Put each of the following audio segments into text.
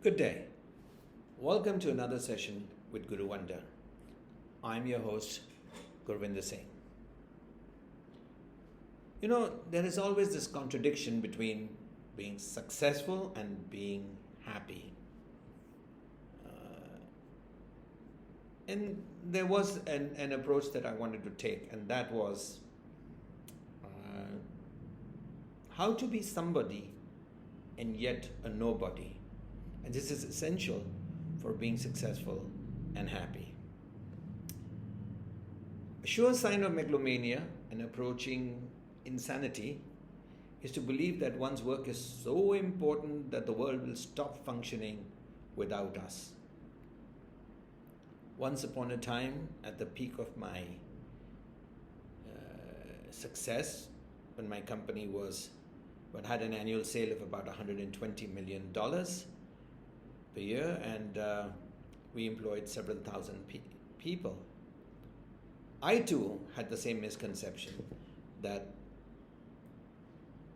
Good day. Welcome to another session with Guru Wonder. I'm your host, Gurvinder Singh. There is always this contradiction between being successful and being happy. And there was an approach that I wanted to take, and that was how to be somebody and yet a nobody. And this is essential for being successful and happy. A sure sign of megalomania and approaching insanity is to believe that one's work is so important that the world will stop functioning without us. Once upon a time, at the peak of my success, when my company had an annual sale of about $120 million per year, and we employed several thousand people. I too had the same misconception that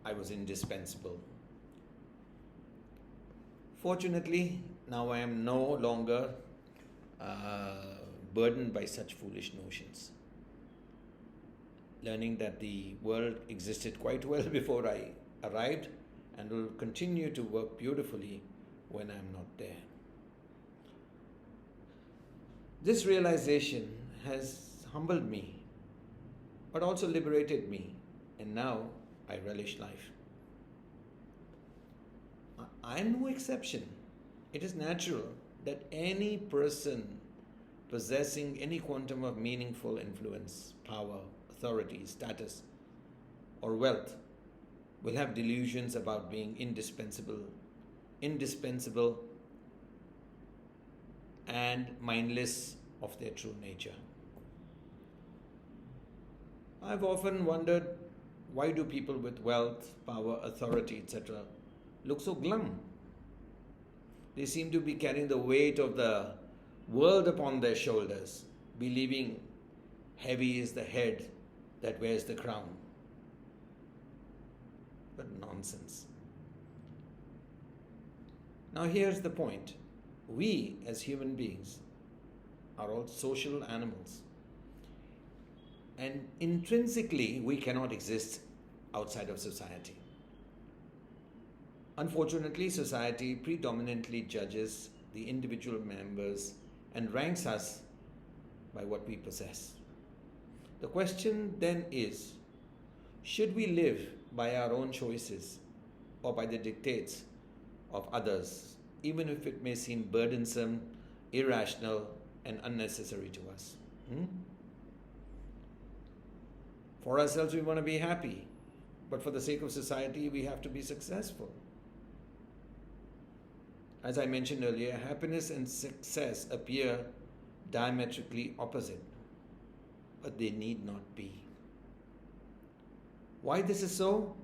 I was indispensable. Fortunately, now I am no longer burdened by such foolish notions. Learning that the world existed quite well before I arrived and will continue to work beautifully when I'm not there. This realization has humbled me, but also liberated me, and now I relish life. I'm no exception. It is natural that any person possessing any quantum of meaningful influence, power, authority, status, or wealth will have delusions about being indispensable and mindless of their true nature. I've often wondered, why do people with wealth, power, authority, etc. look so glum? They seem to be carrying the weight of the world upon their shoulders, believing heavy is the head that wears the crown. But nonsense. Now here's the point. We as human beings are all social animals. And intrinsically, we cannot exist outside of society. Unfortunately, society predominantly judges the individual members and ranks us by what we possess. The question then is, should we live by our own choices or by the dictates of others, even if it may seem burdensome, irrational, and unnecessary to us? For ourselves, we want to be happy, but for the sake of society, we have to be successful. As I mentioned earlier, happiness and success appear diametrically opposite, but they need not be. Why this is so,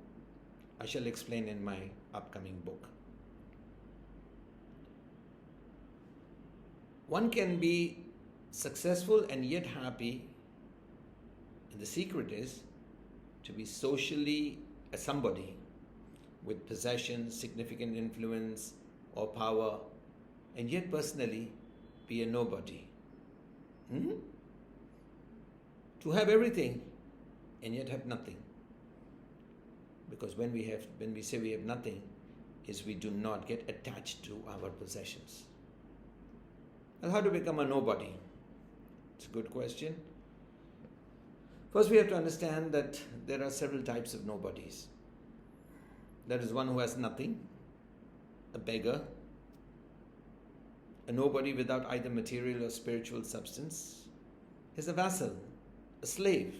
I shall explain in my upcoming book. One can be successful and yet happy, and the secret is to be socially a somebody with possessions, significant influence, or power, and yet personally be a nobody. To have everything and yet have nothing. Because when we say we have nothing, is we do not get attached to our possessions. Well, how to become a nobody? It's a good question. First, we have to understand that there are several types of nobodies. There is one who has nothing, a beggar, a nobody without either material or spiritual substance, is a vassal, a slave.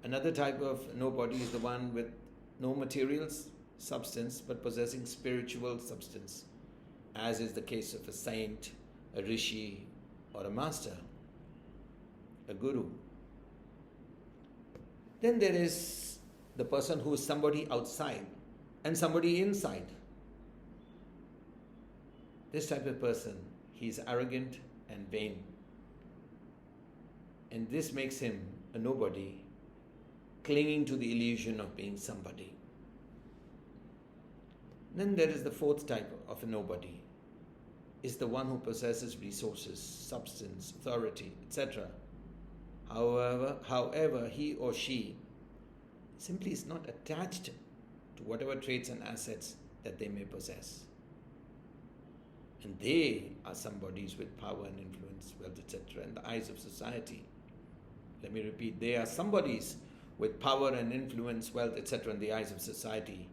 Another type of nobody is the one with no material substance but possessing spiritual substance, as is the case of a saint, a rishi, or a master, a guru. Then there is the person who is somebody outside and somebody inside. This type of person, he is arrogant and vain. And this makes him a nobody, clinging to the illusion of being somebody. Then there is the fourth type of a nobody, is the one who possesses resources, substance, authority, etc. However, he or she simply is not attached to whatever traits and assets that they may possess. And they are somebodies with power and influence, wealth, etc. in the eyes of society. Let me repeat, they are somebodies with power and influence, wealth, etc. in the eyes of society.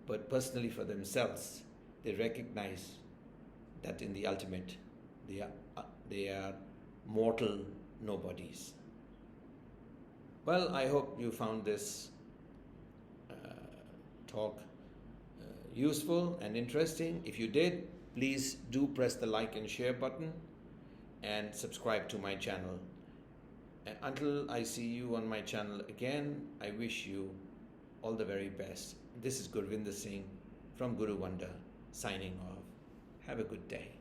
But personally for themselves, they recognize that in the ultimate, they are mortal nobodies. Well, I hope you found this talk useful and interesting. If you did, please do press the like and share button and subscribe to my channel. And until I see you on my channel again, I wish you all the very best. This is Gurvinder Singh from Guru Wonder signing off. Have a good day.